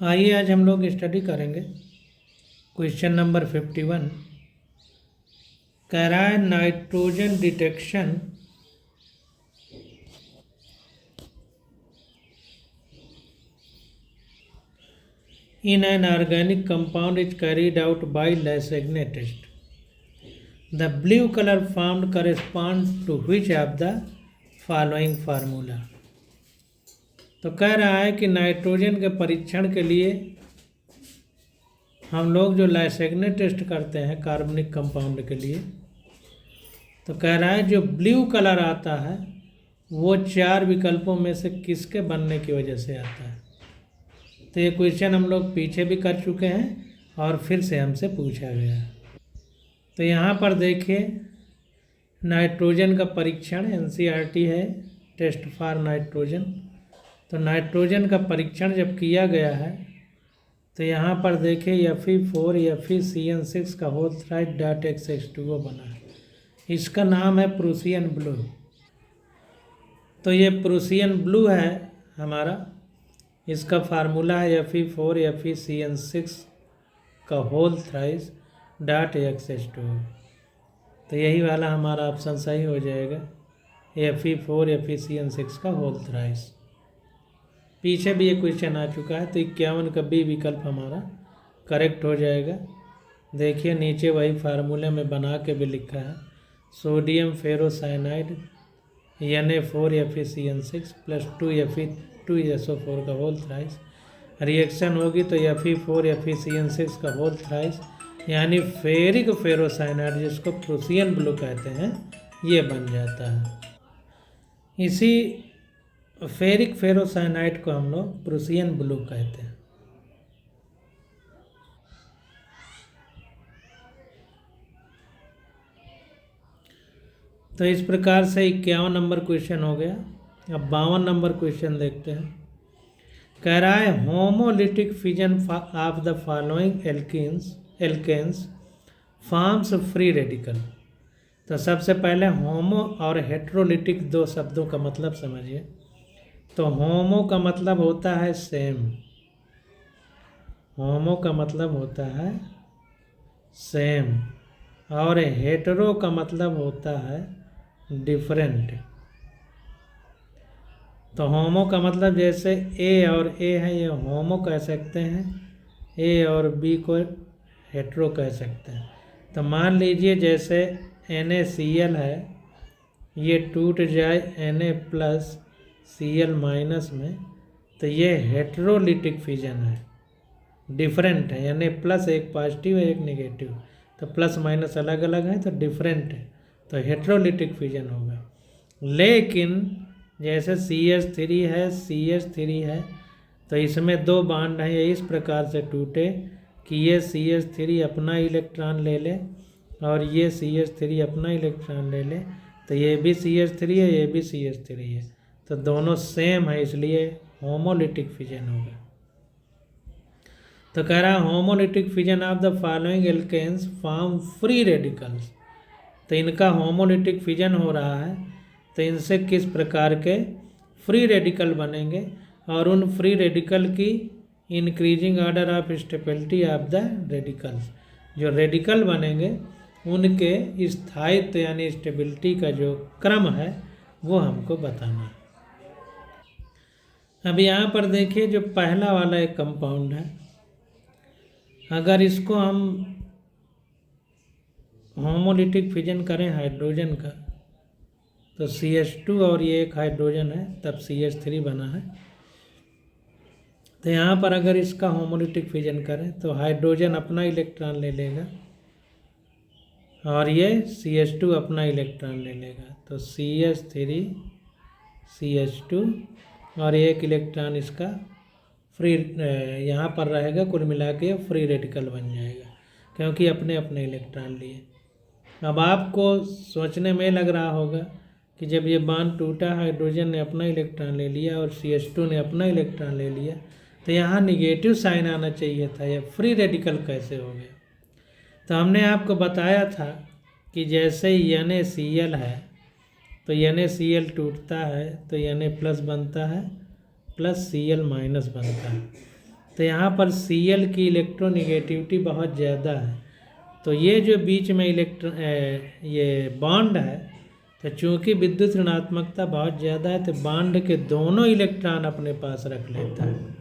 आइए आज हम लोग स्टडी करेंगे क्वेश्चन नंबर 51। कह रहा है nitrogen detection in an organic compound is carried out by Lassagne test. The blue color formed corresponds to which of the following formula? तो कह रहा है कि नाइट्रोजन के परीक्षण के लिए हम लोग जो लैसेग्ने टेस्ट करते हैं कार्बनिक कंपाउंड के लिए, तो कह रहा है जो ब्लू कलर आता है वो चार विकल्पों में से किसके बनने की वजह से आता है। तो ये क्वेश्चन हम लोग पीछे भी कर चुके हैं और फिर से हमसे पूछा गया। तो यहाँ पर देखिए नाइट्रोजन का परीक्षण NCERT है, टेस्ट फॉर नाइट्रोजन। तो नाइट्रोजन का परीक्षण जब किया गया है तो यहाँ पर देखिए Fe4 FeCN6 का होल थ्राइड .X2O बना है। इसका नाम है प्रूसियन ब्लू। तो ये प्रूसियन ब्लू है हमारा, इसका फार्मूला है Fe4 FeCN6 का होल थ्राइस .X2O। तो यही वाला हमारा ऑप्शन सही हो जाएगा, Fe4 FeCN6 का होल थ्राइस। पीछे भी ये क्वेश्चन आ चुका है, तो 51 का बी विकल्प हमारा करेक्ट हो जाएगा। देखिए नीचे वही फार्मूले में बना के भी लिखा है, sodium ferrocyanide Na4 FeCN6 plus 2Fe2SO4 का होल थ्राइस। रिएक्शन होगी तो Fe4 FeCN6 का होल थ्राइस यानी फेरिक फेरोसाइनाइड, जिसको प्रूसियन ब्लू कहते हैं, ये बन जाता है। इसी फेरिक फेरोसाइनाइड को हम लोग प्रूसियन ब्लू कहते हैं। तो इस प्रकार से 51 नंबर क्वेश्चन हो गया। अब 52 नंबर क्वेश्चन देखते हैं। कह रहा है homolytic fission of the following alkanes forms free radical. तो सबसे पहले होमो और हेट्रोलिटिक दो शब्दों का मतलब समझिए। तो होमो का मतलब होता है सेम, होमो का मतलब होता है सेम, और हेटेरो का मतलब होता है डिफरेंट। तो होमो का मतलब जैसे ए और ए है, ये होमो कह सकते हैं, ए और बी को हेटेरो कह सकते हैं। तो मान लीजिए जैसे NaCl है, ये टूट जाए Na+Cl- में, तो ये हेटेरोलिटिक फिजन है, डिफरेंट है। Na+ एक पॉजिटिव है एक नेगेटिव, तो प्लस माइनस अलग अलग है तो डिफरेंट है, तो हेटेरोलिटिक फिजन होगा। लेकिन जैसे CH3 है CH3 है, तो इसमें दो बांड हैं, ये इस प्रकार से टूटे कि ये CH3 अपना इलेक्ट्रॉन ले ले और ये CH3 अपना इलेक्ट्रॉन ले ले, तो ये भी CH3 है ये भी CH3 है, तो दोनों सेम है, इसलिए होमोलिटिक फिजन होगा। तो कह रहा है homolytic fission of the following alkanes form free radicals. तो इनका होमोलिटिक फिजन हो रहा है, तो इनसे किस प्रकार के फ्री रेडिकल बनेंगे, और उन फ्री रेडिकल की increasing order of stability of the radicals, जो रेडिकल बनेंगे उनके स्थायित्व यानी स्टेबिलिटी का जो क्रम है वो हमको बताना है। अब यहाँ पर देखिए जो पहला वाला एक कंपाउंड है, अगर इसको हम होमोलिटिक फिजन करें हाइड्रोजन का, तो CH2 और ये एक हाइड्रोजन है, तब CH3 बना है। तो यहाँ पर अगर इसका होमोलिटिक फिजन करें तो हाइड्रोजन अपना इलेक्ट्रॉन ले लेगा और ये CH2 अपना इलेक्ट्रॉन ले लेगा, तो CH3 CH2 और एक इलेक्ट्रॉन इसका फ्री यहाँ पर रहेगा, कुल मिला के फ्री रेडिकल बन जाएगा क्योंकि अपने अपने इलेक्ट्रॉन लिए। अब आपको सोचने में लग रहा होगा कि जब ये बांड टूटा, हाइड्रोजन ने अपना इलेक्ट्रॉन ले लिया और CH2 ने अपना इलेक्ट्रॉन ले लिया, तो यहाँ निगेटिव साइन आना चाहिए था, यह फ्री रेडिकल कैसे हो गया। तो हमने आपको बताया था कि जैसे NaCl है, तो NaCl टूटता है तो Na+ बनता है प्लस Cl- बनता है। तो यहाँ पर Cl की इलेक्ट्रोनिगेटिविटी बहुत ज़्यादा है। तो ये जो बीच में ये बॉन्ड है, तो चूंकि विद्युत ऋणात्मकता बहुत ज़्यादा है तो बॉन्ड के दोनों इलेक्ट्रॉन अपने पास रख लेता है।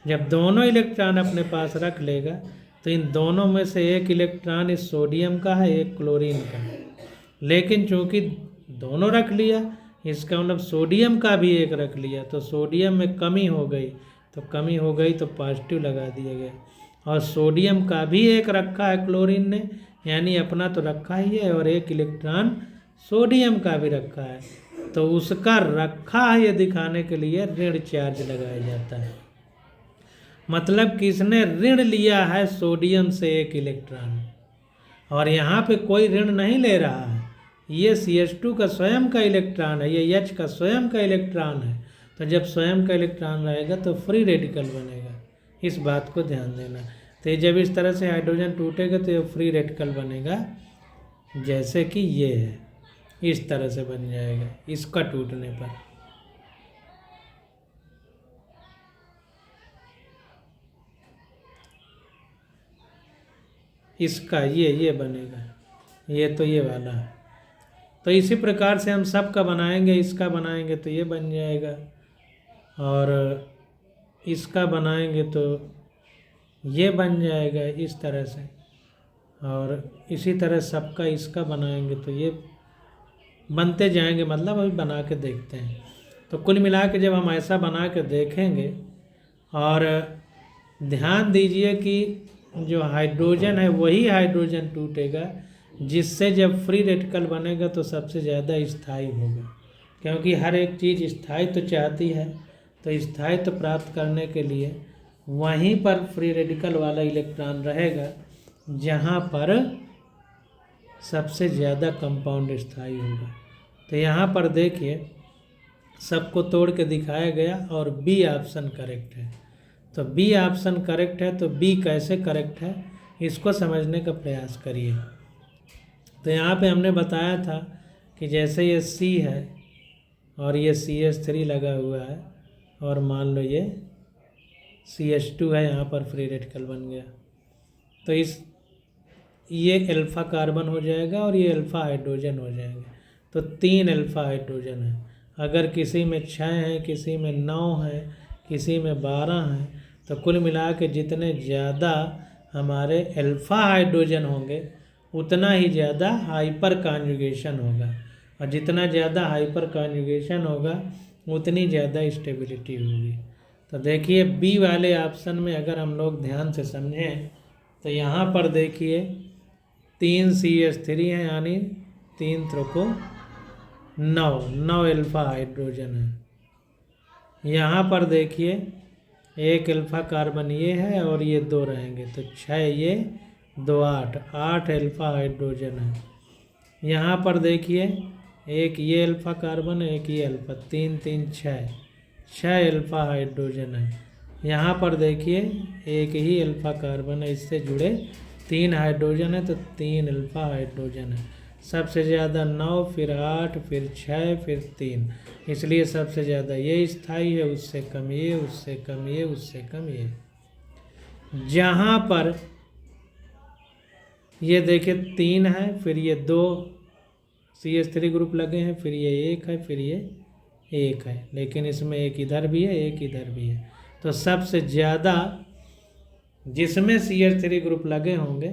जब दोनों इलेक्ट्रॉन अपने पास रख लेगा तो इन दोनों में से एक इलेक्ट्रॉन इस सोडियम का है, एक क्लोरीन का है। लेकिन चूंकि दोनों रख लिया, इसका मतलब सोडियम का भी एक रख लिया, तो सोडियम में कमी हो गई, तो पॉजिटिव लगा दिया गया। और सोडियम का भी एक रखा है क्लोरीन ने, यानी अपना तो रखा ही है, और एक इलेक्ट्रॉन सोडियम का भी रखा है, तो उसका रखा है ये दिखाने के लिए ऋण चार्ज लगाया जाता है। मतलब किसने ऋण लिया है सोडियम से एक इलेक्ट्रॉन, और यहाँ पे कोई ऋण नहीं ले रहा है, ये CH2 का स्वयं का इलेक्ट्रॉन है, ये H का स्वयं का इलेक्ट्रॉन है। तो जब स्वयं का इलेक्ट्रॉन रहेगा तो फ्री रेडिकल बनेगा, इस बात को ध्यान देना। तो जब इस तरह से हाइड्रोजन टूटेगा तो ये फ्री रेडिकल बनेगा, जैसे कि ये है, इस तरह से बन जाएगा इसका टूटने पर। इसका ये बनेगा, ये तो ये वाला है। तो इसी प्रकार से हम सब का बनाएंगे, इसका बनाएंगे तो ये बन जाएगा, और इसका बनाएंगे तो ये बन जाएगा इस तरह से, और इसी तरह सबका इसका बनाएंगे तो ये बनते जाएंगे। मतलब अभी बना के देखते हैं। तो कुल मिला के जब हम ऐसा बना के देखेंगे, और ध्यान दीजिए कि जो हाइड्रोजन है वही हाइड्रोजन टूटेगा जिससे जब फ्री रेडिकल बनेगा तो सबसे ज़्यादा स्थायी होगा, क्योंकि हर एक चीज़ स्थायित्व तो चाहती है। तो स्थायित्व तो प्राप्त करने के लिए वहीं पर फ्री रेडिकल वाला इलेक्ट्रॉन रहेगा जहाँ पर सबसे ज़्यादा कंपाउंड स्थायी होगा। तो यहाँ पर देखिए सबको तोड़ के दिखाया गया, और बी ऑप्शन करेक्ट है। तो बी ऑप्शन करेक्ट है, तो बी कैसे करेक्ट है इसको समझने का प्रयास करिए। तो यहाँ पे हमने बताया था कि जैसे ये C है और ये CH3 लगा हुआ है, और मान लो ये CH2 है, यहाँ पर फ्री रेडिकल बन गया, तो ये अल्फा कार्बन हो जाएगा और ये अल्फा हाइड्रोजन हो जाएगा। तो 3 अल्फा हाइड्रोजन है। अगर किसी में 6 है, किसी में 9 है, किसी में 12 है, तो कुल मिला के जितने ज़्यादा हमारे अल्फा हाइड्रोजन होंगे उतना ही ज़्यादा हाइपर कॉन्जुगेशन होगा, और जितना ज़्यादा हाइपर कॉन्जुगेशन होगा उतनी ज़्यादा स्टेबिलिटी होगी। तो देखिए बी वाले ऑप्शन में अगर हम लोग ध्यान से समझें तो यहाँ पर देखिए 3 CH3 है, यानी 3 त्रिको 9 अल्फा हाइड्रोजन है। यहाँ पर देखिए 1 अल्फा कार्बन ये है और ये 2 रहेंगे, तो 6 ये 2 8 अल्फा हाइड्रोजन है। यहाँ पर देखिए एक ये अल्फा कार्बन है, एक ये अल्फा, 3 3 6 अल्फा हाइड्रोजन है। यहाँ पर देखिए एक ही अल्फा कार्बन है, इससे जुड़े 3 हाइड्रोजन है, तो 3 अल्फा हाइड्रोजन है। सबसे ज़्यादा 9, फिर 8, फिर 6, फिर 3, इसलिए सबसे ज़्यादा ये स्थायी है, उससे कम ये, उससे कम ये, उससे कम ये। जहाँ पर ये देखिए 3 है, फिर ये 2 CH3 ग्रुप लगे हैं, फिर ये 1 है, फिर ये 1 है, लेकिन इसमें एक इधर भी है, एक इधर भी है। तो सबसे ज़्यादा जिसमें CH3 ग्रुप लगे होंगे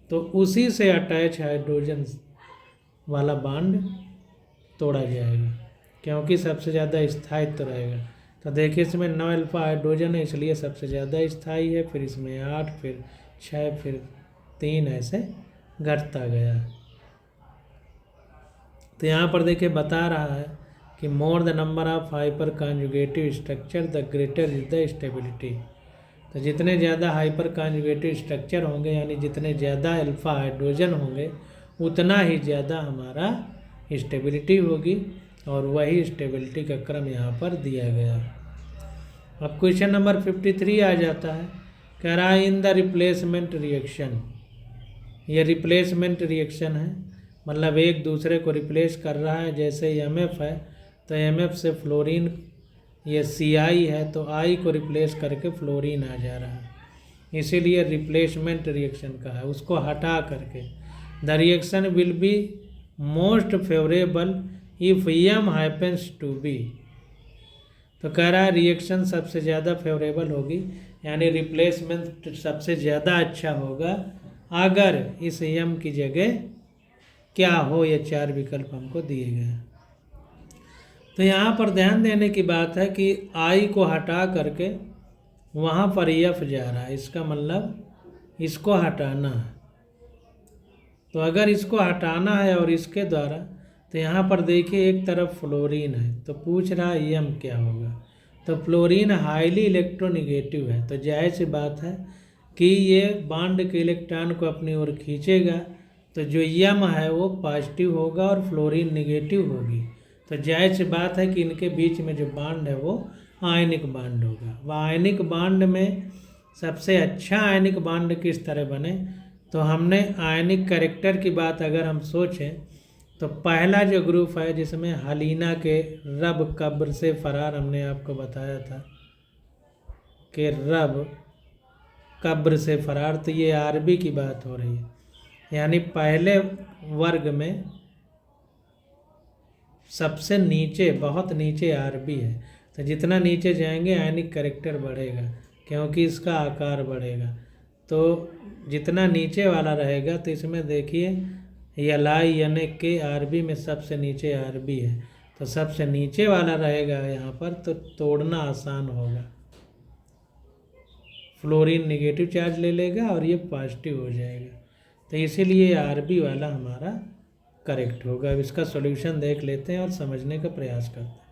तो उसी से अटैच हाइड्रोजन वाला बॉन्ड तोड़ा जाएगा, क्योंकि सबसे ज़्यादा स्थायित्व तो रहेगा। तो देखिए इसमें 9 अल्फा हाइड्रोजन है, इसलिए सबसे ज़्यादा स्थायी है, फिर इसमें 8, फिर 6, फिर 3, ऐसे घटता गया। तो यहाँ पर देखिए बता रहा है कि more the number of hyper conjugative structure the greater is the stability. तो जितने ज़्यादा हाइपर कॉन्जुगेटिव स्ट्रक्चर होंगे, यानी जितने ज़्यादा अल्फा हाइड्रोजन होंगे उतना ही ज़्यादा हमारा स्टेबिलिटी होगी, और वही स्टेबिलिटी का क्रम यहाँ पर दिया गया। अब क्वेश्चन नंबर 53 आ जाता है, कह रहा है इन द रिप्लेसमेंट रिएक्शन। ये रिप्लेसमेंट रिएक्शन है, मतलब एक दूसरे को रिप्लेस कर रहा है। जैसे MF है तो MF से फ्लोरीन ये CI है तो I को रिप्लेस करके फ्लोरीन आ जा रहा है, इसीलिए रिप्लेसमेंट रिएक्शन का है। उसको हटा करके the reaction will be most favourable if M happens to be, तो कह रहा है रिएक्शन सबसे ज़्यादा फेवरेबल होगी, यानी रिप्लेसमेंट सबसे ज़्यादा अच्छा होगा अगर इस M की जगह क्या हो, ये 4 विकल्प हमको दिए गए हैं। तो यहाँ पर ध्यान देने की बात है कि I को हटा करके वहाँ पर F जा रहा है, इसका मतलब इसको हटाना है। तो अगर इसको हटाना है और इसके द्वारा, तो यहाँ पर देखिए एक तरफ फ्लोरीन है, तो पूछ रहा है M क्या होगा। तो फ्लोरीन हाईली इलेक्ट्रोनिगेटिव है, तो जाहिर सी बात है कि ये बॉन्ड के इलेक्ट्रॉन को अपनी ओर खींचेगा, तो जो M है वो पॉजिटिव होगा और फ्लोरीन निगेटिव होगी। तो जाहिर सी बात है कि इनके बीच में जो बॉन्ड है वो आयनिक बॉन्ड होगा। वह आयनिक बॉन्ड में सबसे अच्छा आयनिक बॉन्ड किस तरह बने, तो हमने आयनिक कैरेक्टर की बात अगर हम सोचें तो पहला जो ग्रुप है जिसमें हलीना के रब कब्र से फरार, हमने आपको बताया था कि रब कब्र से फरार, तो ये RB की बात हो रही है, यानी पहले वर्ग में सबसे नीचे, बहुत नीचे RB है। तो जितना नीचे जाएंगे आयनिक कैरेक्टर बढ़ेगा, क्योंकि इसका आकार बढ़ेगा। तो जितना नीचे वाला रहेगा, तो इसमें देखिए Li यानी के RB में सबसे नीचे RB है, तो सबसे नीचे वाला रहेगा यहाँ पर, तो तोड़ना आसान होगा। फ्लोरीन निगेटिव चार्ज ले लेगा और ये पॉजिटिव हो जाएगा, तो इसीलिए RB वाला हमारा करेक्ट होगा। अब इसका सॉल्यूशन देख लेते हैं और समझने का प्रयास करते हैं।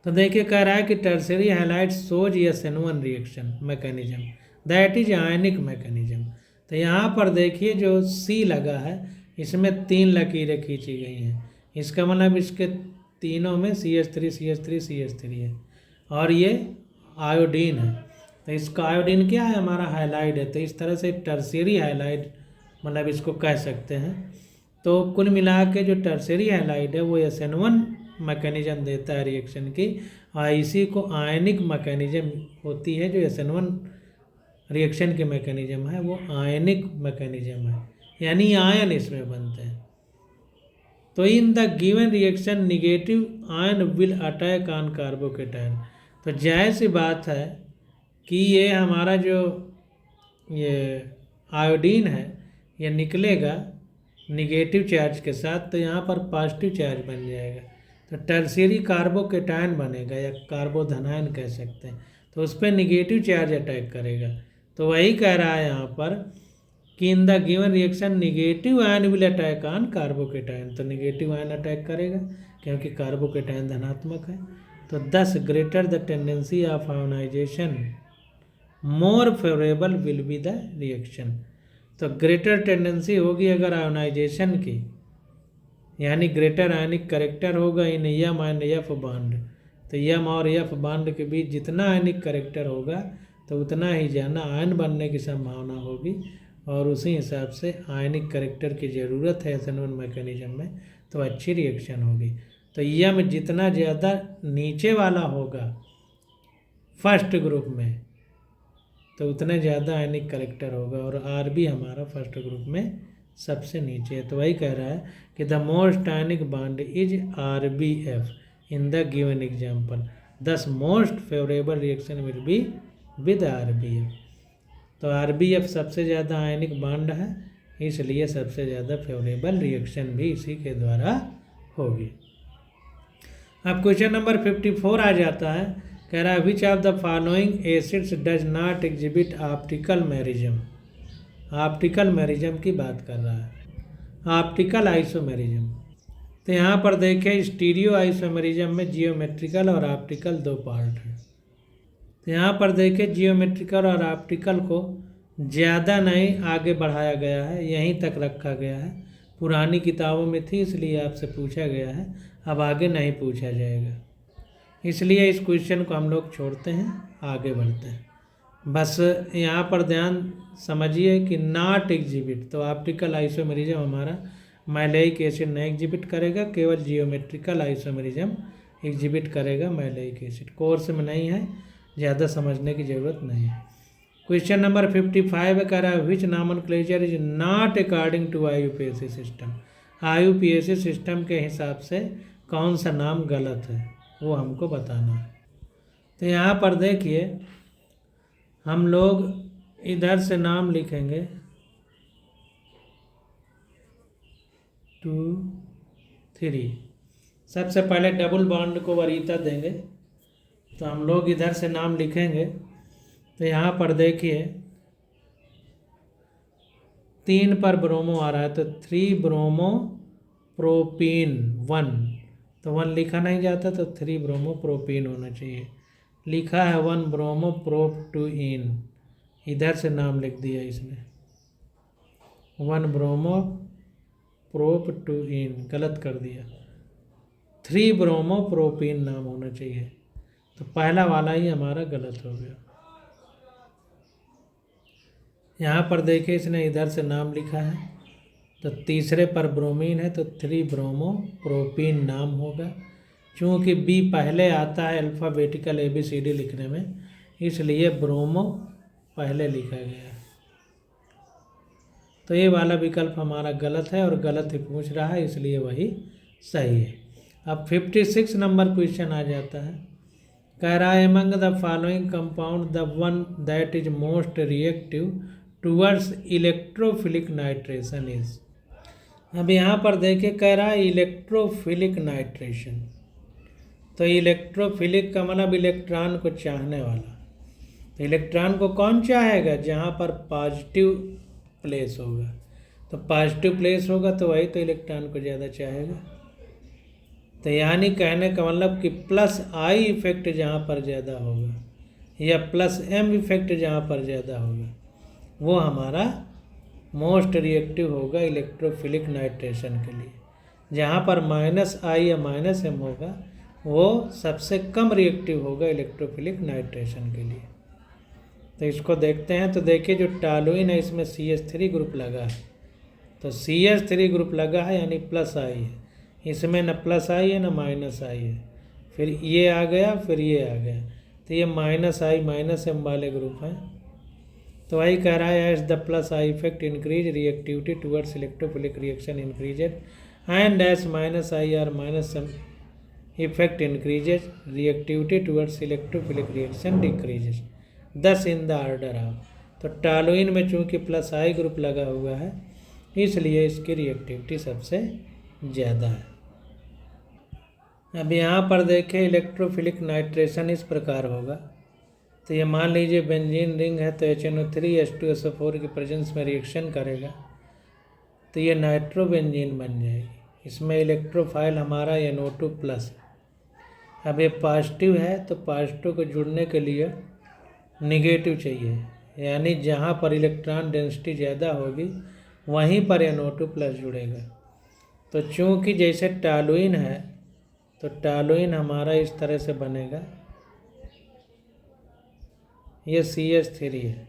तो देखिए कह रहा है कि tertiary halide shows SN1 reaction mechanism that is ionic mechanism. तो यहाँ पर देखिए जो C लगा है इसमें 3 लकीरें खींची गई हैं, इसका मतलब इसके तीनों में CH3 CH3 CH3 है, और ये आयोडीन है। तो इसका आयोडीन क्या है, हमारा हाइलाइड है। तो इस तरह से टर्शियरी हाइलाइड मतलब इसको कह सकते हैं। तो कुल मिला के जो टर्शियरी हाइलाइड है वो SN1 मैकेनिज्म देता है रिएक्शन की, और इसी को आयनिक मैकेनिज्म होती है। जो SN1 रिएक्शन के मैकेनिज्म है वो आयनिक मैकेनिज्म है, यानी आयन इसमें बनते हैं। तो इन the given reaction negative ion will attack on carbocation. तो जाहिर सी बात है कि ये हमारा जो ये आयोडीन है ये निकलेगा निगेटिव चार्ज के साथ, तो यहाँ पर पॉजिटिव चार्ज बन जाएगा, तो टर्शियरी कार्बोकेटायन बनेगा या कार्बोधनायन कह सकते हैं। तो उस पर निगेटिव चार्ज अटैक करेगा। तो वही कह रहा है यहाँ पर कि in the given reaction negative ion will attack on carbocation. तो निगेटिव आयन अटैक करेगा क्योंकि कार्बोकेटायन धनात्मक है। तो thus greater the tendency of ionization more favourable will be the reaction. तो ग्रेटर टेंडेंसी होगी अगर आयोनाइजेशन की, यानी ग्रेटर आयनिक करेक्टर होगा in M and F bond. तो M और F बॉन्ड के बीच जितना आयनिक करेक्टर होगा तो उतना ही ज़्यादा आयन बनने की संभावना होगी, और उसी हिसाब से आयनिक करेक्टर की ज़रूरत है SN1 मैकेनिज्म में, तो अच्छी रिएक्शन होगी। तो M जितना ज़्यादा नीचे वाला होगा फर्स्ट ग्रुप में तो उतने ज़्यादा आयनिक करेक्टर होगा, और RB हमारा फर्स्ट ग्रुप में सबसे नीचे है। तो वही कह रहा है कि the most ionic bond is RBF in the given example, thus most favourable reaction will be with RBF। तो RBF सबसे ज़्यादा आयनिक बॉन्ड है, इसलिए सबसे ज़्यादा फेवरेबल रिएक्शन भी इसी के द्वारा होगी। अब क्वेश्चन नंबर 54 आ जाता है, कह रहा है which of the following acids does not exhibit optical isomerism. Optical isomerism की बात कर रहा है, ऑप्टिकल आइसोमेरिज्म। तो यहाँ पर देखें स्टीरियो आइसोमेरिज्म में जियोमेट्रिकल और ऑप्टिकल दो पार्ट हैं। तो यहाँ पर देखें जियोमेट्रिकल और ऑप्टिकल को ज़्यादा नहीं आगे बढ़ाया गया है, यहीं तक रखा गया है। पुरानी किताबों में थी इसलिए आपसे पूछा गया है, अब आगे नहीं पूछा जाएगा, इसलिए इस क्वेश्चन को हम लोग छोड़ते हैं, आगे बढ़ते हैं। बस यहाँ पर ध्यान समझिए कि नॉट एग्जिबिट, तो ऑप्टिकल आइसोमेरिज्म हमारा मैलेइक एसिड नहीं एग्जिबिट करेगा, केवल जियोमेट्रिकल आइसोमेरिज्म एग्जिबिट करेगा मैलेइक एसिड। कोर्स में नहीं है, ज़्यादा समझने की ज़रूरत नहीं है। क्वेश्चन नंबर 55 कह रहा है which nomenclature is not according to IUPAC system. IUPAC system के हिसाब से कौन सा नाम गलत है वो हमको बताना है। तो यहाँ पर देखिए हम लोग इधर से नाम लिखेंगे 2 3। सबसे पहले डबल बॉन्ड को वरीयता देंगे, तो हम लोग इधर से नाम लिखेंगे। तो यहाँ पर देखिए 3 पर ब्रोमो आ रहा है, तो 3 ब्रोमो प्रोपीन 1, तो 1 लिखा नहीं जाता, तो 3 ब्रोमो प्रोपीन होना चाहिए। लिखा है 1 ब्रोमो प्रोप 2 इन, इधर से नाम लिख दिया इसने 1 ब्रोमो प्रोप 2 इन, गलत कर दिया। 3 ब्रोमो प्रोपीन नाम होना चाहिए, तो पहला वाला ही हमारा गलत हो गया। यहाँ पर देखिए इसने इधर से नाम लिखा है, तो तीसरे पर ब्रोमीन है, तो 3 ब्रोमो प्रोपीन नाम होगा। चूँकि बी पहले आता है अल्फ़ाबेटिकल ABCD लिखने में, इसलिए ब्रोमो पहले लिखा गया। तो ये वाला विकल्प हमारा गलत है और गलत ही पूछ रहा है, इसलिए वही सही है। अब 56 नंबर क्वेश्चन आ जाता है। कह रहा है among the following compound the one that is most reactive towards electrophilic nitration is. अब यहाँ पर देखिए कह रहा है इलेक्ट्रोफिलिक नाइट्रेशन, तो इलेक्ट्रोफिलिक का मतलब इलेक्ट्रॉन को चाहने वाला। तो इलेक्ट्रॉन को कौन चाहेगा? जहाँ पर पॉजिटिव प्लेस होगा, तो पॉजिटिव प्लेस होगा तो वही तो इलेक्ट्रॉन को ज़्यादा चाहेगा। तो यानी कहने का मतलब कि +I इफेक्ट जहाँ पर ज़्यादा होगा या +M इफेक्ट जहाँ पर ज़्यादा होगा वो हमारा मोस्ट रिएक्टिव होगा इलेक्ट्रोफिलिक नाइट्रेशन के लिए। जहाँ पर -I या -M होगा वो सबसे कम रिएक्टिव होगा इलेक्ट्रोफिलिक नाइट्रेशन के लिए। तो इसको देखते हैं। तो देखिए जो टॉलुइन है इसमें CH3 ग्रुप लगा है, तो CH3 ग्रुप लगा है यानी +I है, इसमें न +I है न -I है, फिर ये आ गया फिर ये आ गया, तो ये -I -M वाले ग्रुप हैं। तो वही कह रहा है as the +I effect increase reactivity towards electrophilic reaction increases and as -I और -M effect increases reactivity towards electrophilic reaction decreases, thus in the order of. तो टॉलुइन में चूँकि +I ग्रुप लगा हुआ है इसलिए इसकी रिएक्टिविटी सबसे ज़्यादा है। अब यहाँ पर देखें इलेक्ट्रोफिलिक नाइट्रेशन इस प्रकार होगा। तो ये मान लीजिए बेंजीन रिंग है, तो HNO3H2SO4 की प्रेजेंस में रिएक्शन करेगा तो ये नाइट्रोबेंजीन बन जाएगी। इसमें इलेक्ट्रोफाइल हमारा NO2+ है। अब ये पॉजिटिव है तो पॉजिटिव को जुड़ने के लिए निगेटिव चाहिए, यानी जहाँ पर इलेक्ट्रॉन डेंसिटी ज़्यादा होगी वहीं पर NO2+ जुड़ेगा। तो चूँकि जैसे टॉलुइन है तो टॉलुइन हमारा इस तरह से बनेगा, ये CH3 है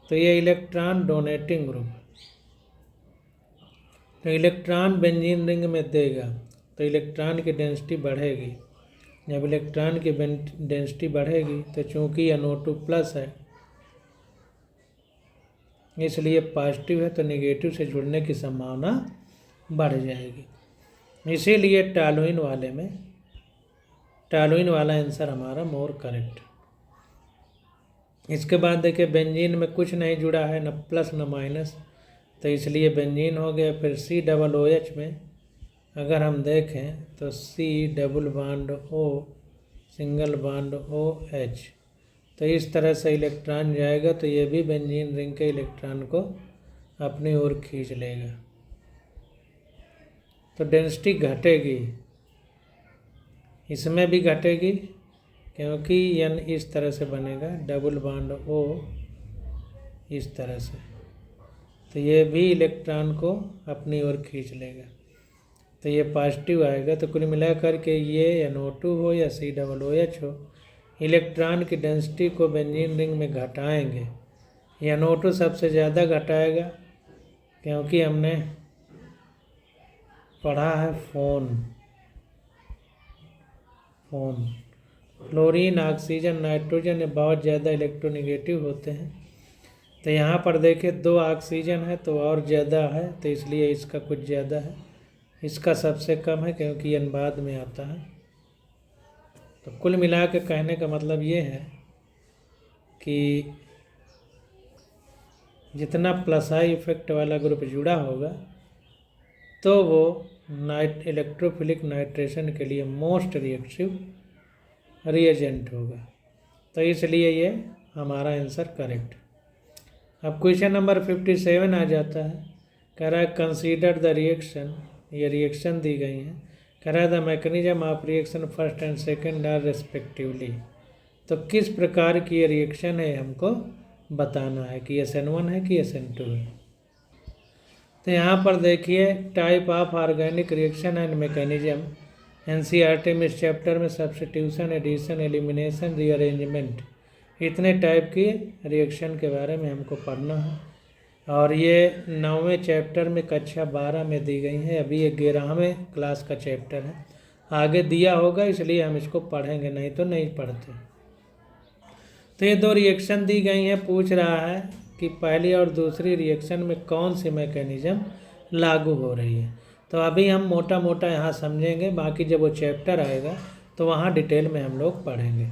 तो ये इलेक्ट्रॉन डोनेटिंग ग्रुप, तो इलेक्ट्रॉन बेंजीन रिंग में देगा तो इलेक्ट्रॉन की डेंसिटी बढ़ेगी। जब इलेक्ट्रॉन की डेंसिटी बढ़ेगी तो चूँकि NO2+ है इसलिए पॉजिटिव है तो नेगेटिव से जुड़ने की संभावना बढ़ जाएगी। इसीलिए टॉलुइन वाला आंसर हमारा मोर करेक्ट। इसके बाद देखिए बेंजीन में कुछ नहीं जुड़ा है, न प्लस न माइनस, तो इसलिए बेंजीन हो गया। फिर COOH में अगर हम देखें तो C double bond O single bond OH, तो इस तरह से इलेक्ट्रॉन जाएगा तो ये भी बेंजीन रिंग के इलेक्ट्रॉन को अपनी ओर खींच लेगा, तो डेंसिटी घटेगी, इसमें भी घटेगी क्योंकि N इस तरह से बनेगा, डबल बॉन्ड O इस तरह से, तो ये भी इलेक्ट्रॉन को अपनी ओर खींच लेगा, तो ये पॉजिटिव आएगा। तो कुल मिलाकर के ये NO2 हो या COOH हो, इलेक्ट्रॉन की डेंसिटी को बेंजीन रिंग में घटाएंगे। NO2 सबसे ज़्यादा घटाएगा क्योंकि हमने पढ़ा है phone, phone. Fluorine, oxygen, nitrogen ये बहुत ज़्यादा इलेक्ट्रोनेगेटिव होते हैं। तो यहाँ पर देखिए 2 ऑक्सीजन है तो और ज़्यादा है, तो इसलिए इसका कुछ ज़्यादा है, इसका सबसे कम है क्योंकि ये बाद में आता है। तो कुल मिला के कहने का मतलब ये है कि जितना प्लस आई इफेक्ट वाला ग्रुप जुड़ा होगा तो वो इलेक्ट्रोफिलिक नाइट्रेशन के लिए मोस्ट रिएक्टिव रिएजेंट होगा। तो इसलिए ये हमारा आंसर करेक्ट। अब क्वेश्चन नंबर 57 आ जाता है। कह रहा है कंसीडर द रिएक्शन, ये रिएक्शन दी गई है। कह रहा है the mechanism of reaction first and second are respectively. तो किस प्रकार की ये रिएक्शन है हमको बताना है कि SN1 है कि SN2 है। तो यहाँ पर देखिए type of organic reaction and mechanism, NCERT में इस चैप्टर में सब्स्टिट्यूशन, एडिशन, एलिमिनेशन, रीअरेंजमेंट, इतने टाइप की रिएक्शन के बारे में हमको पढ़ना है। और ये 9वें चैप्टर में कक्षा 12 में दी गई है। अभी ये 11वें क्लास का चैप्टर है, आगे दिया होगा इसलिए हम इसको पढ़ेंगे, नहीं तो नहीं पढ़ते। तो ये 2 रिएक्शन दी गई हैं। पूछ रहा है कि पहली और दूसरी रिएक्शन में कौन सी मैकेनिज्म लागू हो रही है। तो अभी हम मोटा मोटा यहाँ समझेंगे, बाकी जब वो चैप्टर आएगा तो वहाँ डिटेल में हम लोग पढ़ेंगे।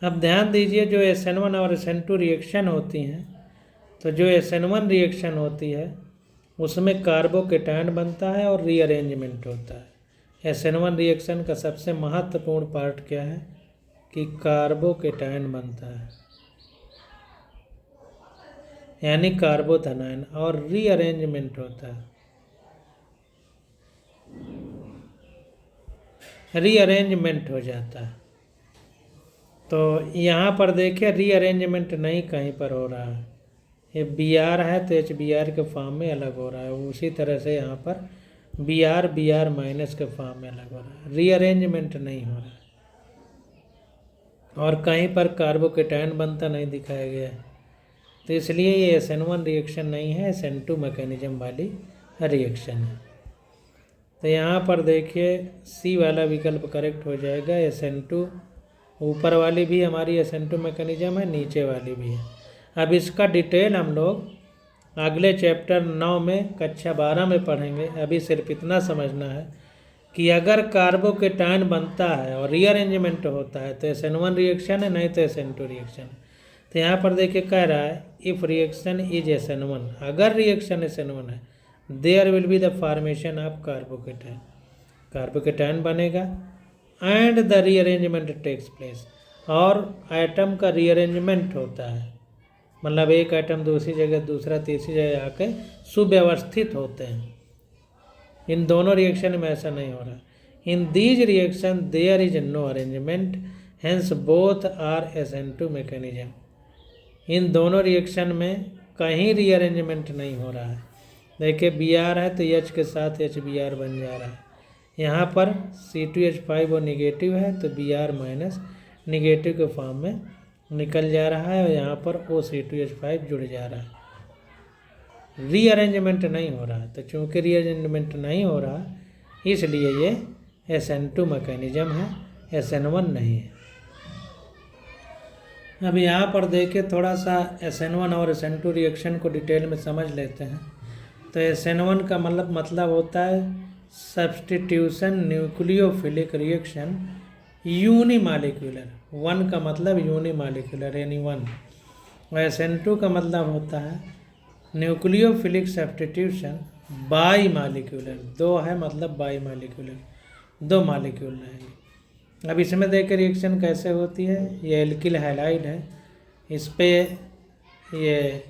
अब ध्यान दीजिए जो SN1 और SN2 रिएक्शन होती हैं, तो जो SN1 रिएक्शन होती है उसमें कार्बोकेटायन बनता है और रीअरेंजमेंट होता है। SN1 रिएक्शन का सबसे महत्वपूर्ण पार्ट क्या है कि कार्बोकेटायन बनता है, यानी कार्बोथेनाइन, और रीअरेंजमेंट होता है, रीअरेंजमेंट हो जाता है। तो यहाँ पर देखिए रीअरेंजमेंट नहीं कहीं पर हो रहा है, ये Br है तो HBr के फॉर्म में अलग हो रहा है, उसी तरह से यहाँ पर Br माइनस के फॉर्म में अलग हो रहा है, रीअरेंजमेंट नहीं हो रहा है। और कहीं पर कार्बोकेटायन बनता नहीं दिखाया गया है, तो इसलिए ये SN1 रिएक्शन नहीं है, SN2 मैकेनिज्म वाली रिएक्शन है। तो यहाँ पर देखिए C वाला विकल्प करेक्ट हो जाएगा। SN2 ऊपर वाली भी हमारी SN2 मैकेनिज्म है, नीचे वाली भी है। अब इसका डिटेल हम लोग अगले चैप्टर 9 में कक्षा 12 में पढ़ेंगे। अभी सिर्फ इतना समझना है कि अगर कार्बोकेटायन बनता है और रीअरेंजमेंट होता है तो SN1 रिएक्शन है, नहीं तो SN2 रिएक्शन है। तो यहाँ पर देखिए कह रहा है इफ़ रिएक्शन इज SN1, अगर रिएक्शन SN1 है, there will be the formation of carbocation, carbocation बनेगा, and the rearrangement takes place, और एटम का रीअरेंजमेंट होता है, मतलब एक एटम दूसरी जगह, दूसरा तीसरी जगह आके सुव्यवस्थित होते हैं। इन दोनों रिएक्शन में ऐसा नहीं हो रहा। In these reaction there is no arrangement, hence both are SN2 mechanism. इन दोनों रिएक्शन में कहीं रीअरेंजमेंट नहीं हो रहा है। देखिए Br है तो H के साथ HBr बन जा रहा है। यहाँ पर C2H5 वो निगेटिव है तो Br माइनस निगेटिव के फॉर्म में निकल जा रहा है, और यहाँ पर OC2H5 जुड़ जा रहा है। रीअरेंजमेंट नहीं हो रहा, तो चूँकि रीअरेंजमेंट नहीं हो रहा इसलिए ये SN2 मैकेनिज्म है, SN1 नहीं है। अब यहाँ पर देखिए थोड़ा सा SN1 और SN2 रिएक्शन को डिटेल में समझ लेते हैं। तो SN1 का मतलब होता है सब्स्टिट्यूशन न्यूक्लियोफिलिक रिएक्शन यूनिमॉलिक्यूलर, 1 का मतलब यूनिमॉलिक्यूलर यानी 1, और SN2 का मतलब होता है न्यूक्लियोफिलिक सब्स्टिट्यूशन बाई मॉलिक्यूलर, 2 है मतलब बाई मॉलिक्यूलर, 2 मॉलिक्यूल रहेंगे। अब इसमें देखिए रिएक्शन कैसे होती है। ये एल्किल हैलाइड है, इस पे ये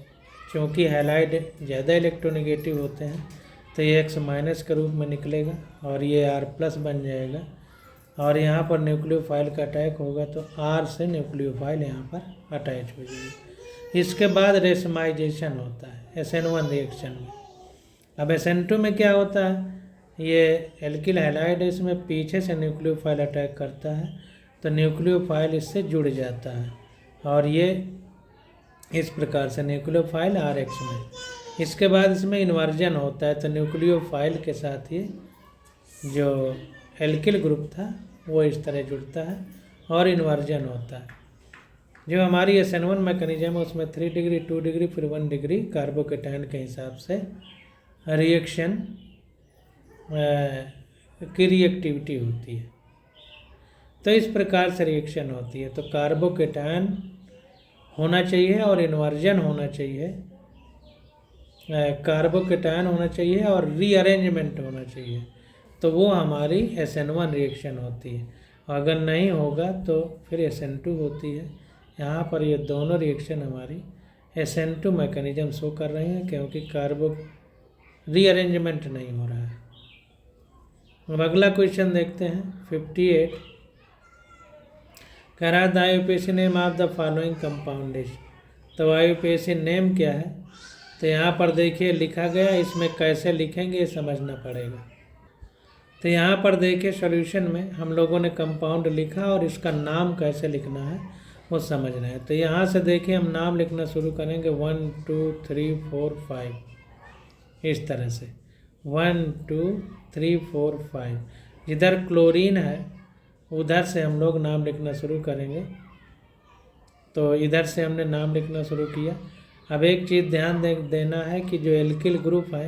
चूँकि हैलाइड ज़्यादा इलेक्ट्रोनेगेटिव होते हैं तो ये X माइनस के रूप में निकलेगा और ये R+ बन जाएगा, और यहाँ पर न्यूक्लियोफाइल का अटैक होगा तो R से न्यूक्लियोफाइल यहाँ पर अटैच हो जाएगी। इसके बाद रेसमाइजेशन होता है SN1 रिएक्शन में। अब SN2 में क्या होता है, ये एल्किल हैलाइड है, इसमें पीछे से न्यूक्लियोफाइल अटैक करता है तो न्यूक्लियोफाइल इससे जुड़ जाता है, और ये इस प्रकार से न्यूक्लियोफाइल RH में। इसके बाद इसमें इन्वर्जन होता है तो न्यूक्लियोफाइल के साथ ये जो एल्किल ग्रुप था वो इस तरह जुड़ता है और इन्वर्जन होता है। जो हमारी SN1 मैकेनिज्म है उसमें 3 डिग्री 2 डिग्री फिर 1 डिग्री कार्बोकेटाइन के हिसाब से रिएक्शन की रिएक्टिविटी होती है। तो इस प्रकार से रिएक्शन होती है। तो कार्बोकेटाइन होना चाहिए और इन्वर्जन होना चाहिए, कार्बोकेटाइन होना चाहिए और रीअरेंजमेंट होना चाहिए, तो वो हमारी SN1 रिएक्शन होती है। अगर नहीं होगा तो फिर SN2 होती है। यहाँ पर ये दोनों रिएक्शन हमारी SN2 मैकेनिज्म शो कर रहे हैं क्योंकि कार्बो रीअरेंजमेंट नहीं हो रहा है। अब अगला क्वेश्चन देखते हैं 58। कह रहा है the IUPAC name of the following compound is. तो IUPAC नेम क्या है, तो यहाँ पर देखिए लिखा गया, इसमें कैसे लिखेंगे ये समझना पड़ेगा। तो यहाँ पर देखिए सॉल्यूशन में हम लोगों ने कंपाउंड लिखा और इसका नाम कैसे लिखना है वो समझना है। तो यहाँ से देखिए हम नाम लिखना शुरू करेंगे 1 2 3 4 5 इस तरह से 1 2 3 4 5। जिधर क्लोरीन है उधर से हम लोग नाम लिखना शुरू करेंगे। तो इधर से हमने नाम लिखना शुरू किया। अब एक चीज़ ध्यान देना है कि जो एल्किल ग्रुप है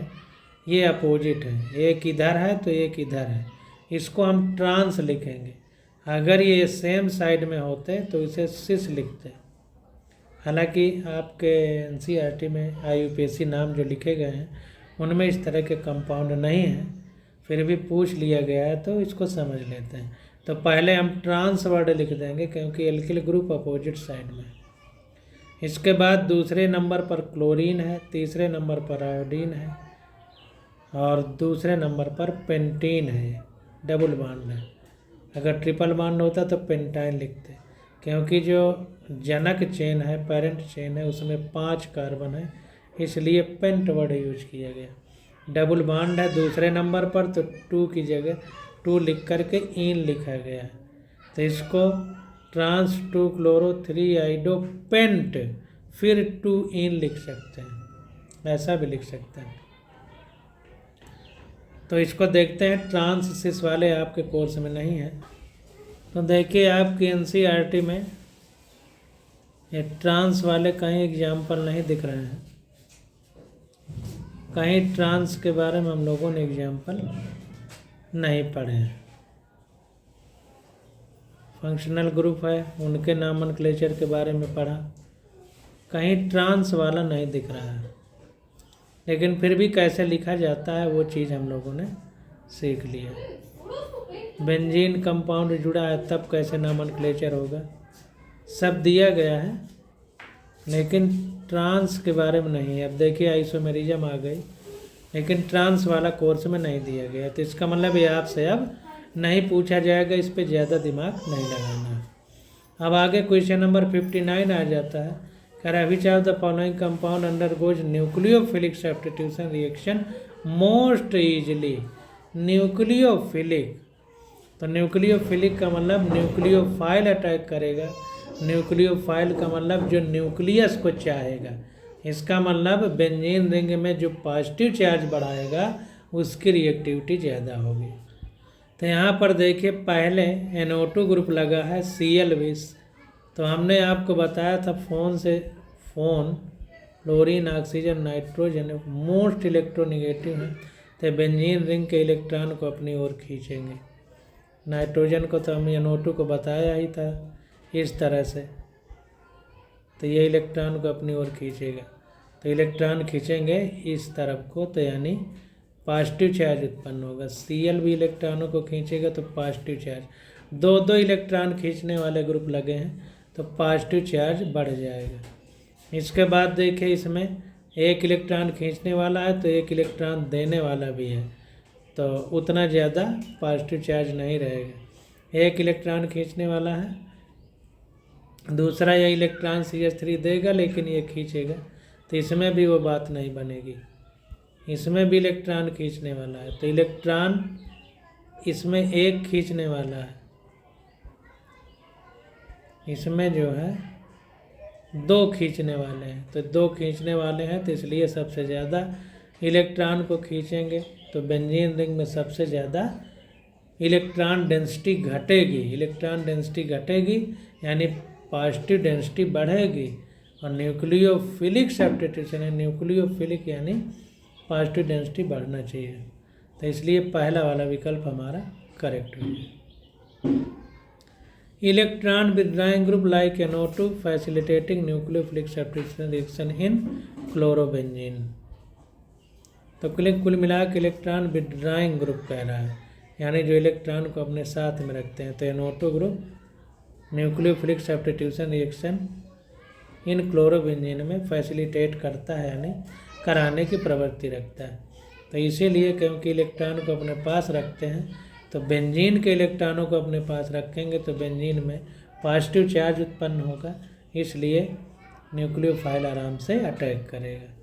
ये अपोजिट है, एक इधर है तो एक इधर है, इसको हम ट्रांस लिखेंगे। अगर ये सेम साइड में होते तो इसे सिस लिखते। हालांकि आपके NCERT में IUPAC नाम जो लिखे गए हैं उनमें इस तरह के कंपाउंड नहीं हैं, फिर भी पूछ लिया गया है तो इसको समझ लेते हैं। तो पहले हम ट्रांस वर्ड लिख देंगे क्योंकि एल्किल ग्रुप अपोजिट साइड में। इसके बाद दूसरे नंबर पर क्लोरीन है, तीसरे नंबर पर आयोडीन है और दूसरे नंबर पर पेंटीन है, डबल बॉन्ड है। अगर ट्रिपल बॉन्ड होता तो पेंटाइन लिखते, क्योंकि जो जनक चेन है, पेरेंट चेन है, उसमें 5 कार्बन है, इसलिए पेंट वर्ड यूज किया गया। डबल बॉन्ड है दूसरे नंबर पर तो 2 की जगह 2 लिख करके इन लिखा गया है। तो इसको ट्रांस 2 क्लोरो 3 आइडो पेंट फिर 2 इन लिख सकते हैं, ऐसा भी लिख सकते हैं। तो इसको देखते हैं, ट्रांस सिस वाले आपके कोर्स में नहीं है। तो देखिए आपकी NCERT में ये ट्रांस वाले कहीं एग्जाम्पल नहीं दिख रहे हैं, कहीं ट्रांस के बारे में हम लोगों ने एग्जाम्पल नहीं पढ़े हैं। फंक्शनल ग्रुप है उनके नॉमेनक्लेचर के बारे में पढ़ा, कहीं ट्रांस वाला नहीं दिख रहा है, लेकिन फिर भी कैसे लिखा जाता है वो चीज़ हम लोगों ने सीख लिया। बेंजीन कंपाउंड जुड़ा है तब कैसे नॉमेनक्लेचर होगा, सब दिया गया है, लेकिन ट्रांस के बारे में नहीं है। अब देखिए आइसोमेरिज्म आ गई, लेकिन ट्रांस वाला कोर्स में नहीं दिया गया, तो इसका मतलब ये आपसे अब नहीं पूछा जाएगा, इस पर ज़्यादा दिमाग नहीं लगाना है। अब आगे क्वेश्चन नंबर 59 आ जाता है। कह रहा है which of the following compound undergoes nucleophilic substitution reaction most easily. Nucleophilic, तो न्यूक्लियोफिलिक का मतलब न्यूक्लियोफाइल अटैक करेगा, न्यूक्लियोफाइल का मतलब जो न्यूक्लियस को चाहेगा। इसका मतलब बेंजीन रिंग में जो पॉजिटिव चार्ज बढ़ाएगा उसकी रिएक्टिविटी ज़्यादा होगी। तो यहाँ पर देखिए पहले NO2 ग्रुप लगा है Cl20। तो हमने आपको बताया था phone chlorine oxygen nitrogen most electronegative है, तो बेंजीन रिंग के इलेक्ट्रॉन को अपनी ओर खींचेंगे। नाइट्रोजन को तो हम NO2 को बताया ही था इस तरह से, तो ये इलेक्ट्रॉन को अपनी ओर खींचेगा, तो इलेक्ट्रॉन खींचेंगे इस तरफ को, तो यानी पॉजिटिव चार्ज उत्पन्न होगा। Cl भी इलेक्ट्रॉनों को खींचेगा तो पॉजिटिव चार्ज, दो इलेक्ट्रॉन खींचने वाले ग्रुप लगे हैं तो पॉजिटिव चार्ज बढ़ जाएगा। इसके बाद देखिए इसमें एक इलेक्ट्रॉन खींचने वाला है तो एक इलेक्ट्रॉन देने वाला भी है, तो उतना ज़्यादा पॉजिटिव चार्ज नहीं रहेगा। एक इलेक्ट्रॉन खींचने वाला है, दूसरा ये इलेक्ट्रॉन CH3 देगा लेकिन ये खींचेगा, तो इसमें भी वो बात नहीं बनेगी। इसमें भी इलेक्ट्रॉन खींचने वाला है, तो इलेक्ट्रॉन इसमें एक खींचने वाला है, इसमें जो है 2 खींचने वाले हैं, तो 2 खींचने वाले हैं तो इसलिए सबसे ज़्यादा इलेक्ट्रॉन को खींचेंगे। तो बेंजीन रिंग में सबसे ज़्यादा इलेक्ट्रॉन डेंसिटी घटेगी, इलेक्ट्रॉन डेंसिटी घटेगी यानी पॉजिटिव डेंसिटी बढ़ेगी, और न्यूक्लियोफिलिक सब्स्टिट्यूशन है, न्यूक्लियोफिलिक यानी पॉजिटिव डेंसिटी बढ़ना चाहिए। तो इसलिए पहला वाला विकल्प हमारा करेक्ट हो गया। Electron withdrawing group like NO2 facilitating nucleophilic substitution reaction in chlorobenzene. तो कुल मिला के इलेक्ट्रॉन विथड्राइंग ग्रुप कह रहा है, यानी जो इलेक्ट्रॉन को अपने साथ में रखते हैं। तो NO2 group nucleophilic substitution reaction in chlorobenzene में फैसिलिटेट करता है, यानी कराने की प्रवृत्ति रखता है। तो इसीलिए क्योंकि इलेक्ट्रॉन को अपने पास रखते हैं, तो बेंजीन के इलेक्ट्रॉनों को अपने पास रखेंगे तो बेंजीन में पॉजिटिव चार्ज उत्पन्न होगा, इसलिए न्यूक्लियोफाइल आराम से अटैक करेगा।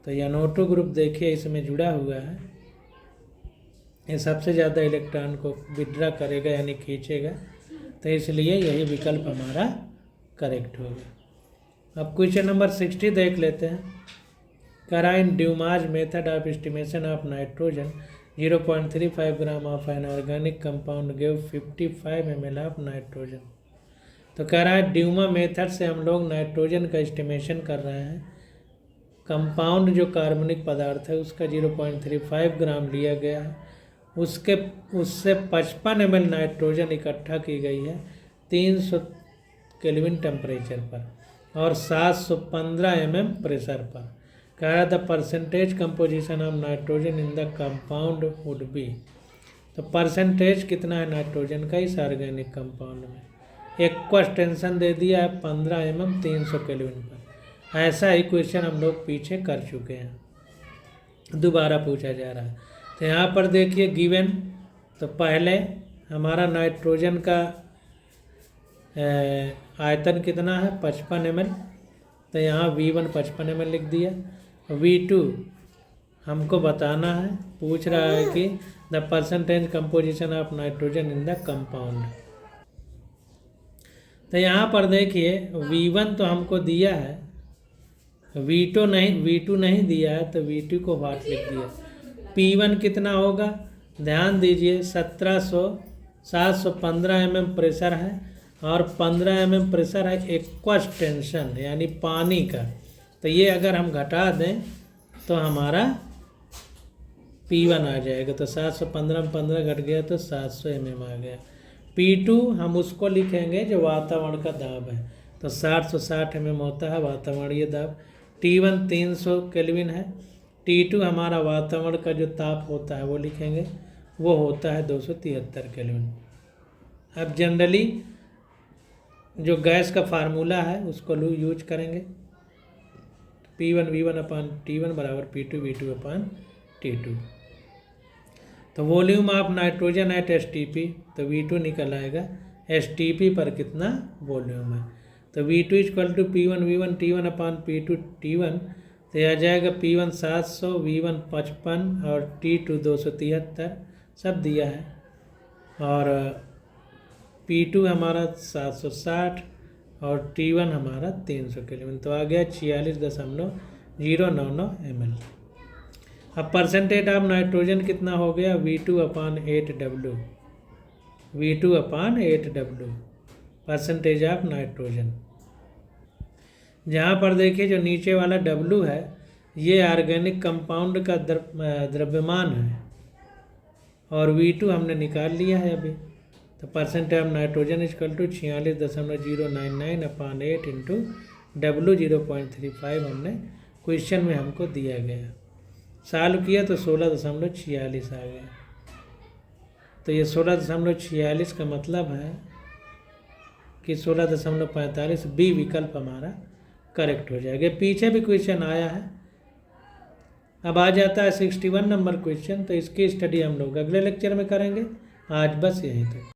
तो NO2 ग्रुप देखिए इसमें जुड़ा हुआ है, ये सबसे ज़्यादा इलेक्ट्रॉन को विड्रा करेगा यानी खींचेगा, तो इसलिए यही विकल्प हमारा करेक्ट होगा। अब क्वेश्चन नंबर 60 देख लेते हैं। कराइन Dumas method of estimation of nitrogen 0.35 gram of an organic compound give 55 ml of nitrogen. तो कह रहा है ड्यूमा मेथड से हम लोग नाइट्रोजन का एस्टिमेशन कर रहे हैं। कंपाउंड जो कार्बनिक पदार्थ है उसका 0.35 ग्राम लिया गया है, उससे 55 ml नाइट्रोजन इकट्ठा की गई है 300 केल्विन टेम्परेचर पर और 715 mm प्रेशर पर। कह रहा the percentage composition of nitrogen in the compound would be. तो परसेंटेज कितना है नाइट्रोजन का इस ऑर्गेनिक कंपाउंड में, एक्वस टेंशन दे दिया है 15 mm 300 केल्विन पर। ऐसा ही क्वेश्चन हम लोग पीछे कर चुके हैं, दोबारा पूछा जा रहा है। तो यहाँ पर देखिए गिवन, तो पहले हमारा नाइट्रोजन का आयतन कितना है 55 ml, तो यहाँ V1 55 ml लिख दिया। V2 हमको बताना है, पूछ रहा है कि the percentage composition of nitrogen in the compound. तो यहाँ पर देखिए V1 तो हमको दिया है, V2 नहीं दिया है, तो V2 को वाट लिख दिया। P1 कितना होगा, ध्यान दीजिए 715 mm प्रेशर है और 15 mm प्रेशर है एक्वस टेंशन यानी पानी का। तो ये अगर हम घटा दें तो हमारा P1 आ जाएगा। तो 715 में 15 घट गया तो 700 mm आ गया। P2 हम उसको लिखेंगे जो वातावरण का दाब है, तो 60 mm होता है वातावरणीय दाब। T1 300 केल्विन है, T2 हमारा वातावरण का जो ताप होता है वो लिखेंगे, वो होता है 273 केल्विन। अब जनरली जो गैस का फार्मूला है उसको यूज करेंगे, P1 V1 अपान T1 बराबर P2 V2 अपान T2। तो volume of nitrogen eight STP, तो V2 निकल आएगा STP पर कितना वॉल्यूम है। तो V2 equal to P1 V1 T1 upon P2 T1, तो यह आ जाएगा P1 700 V1 55 और T2 273 सब दिया है, और P2 हमारा 760 और T1 हमारा 300 केल्विन। तो आ गया 46.099 ml। अब परसेंटेज ऑफ नाइट्रोजन कितना हो गया, V2 upon 8W, V2 upon 8W percentage of nitrogen. जहाँ पर देखिए जो नीचे वाला W है ये ऑर्गेनिक कंपाउंड का द्रव्यमान है, और V2 हमने निकाल लिया है अभी। तो percentage of nitrogen equal to 46.099 upon 8 into W 0.35 हमने क्वेश्चन में हमको दिया गया। सॉल्व किया तो 16.46 आ गया। तो ये 16.46 का मतलब है कि 16.45 बी विकल्प हमारा करेक्ट हो जाएगा। पीछे भी क्वेश्चन आया है। अब आ जाता है 61 नंबर क्वेश्चन, तो इसकी स्टडी हम लोग अगले लेक्चर में करेंगे। आज बस यहीं तक।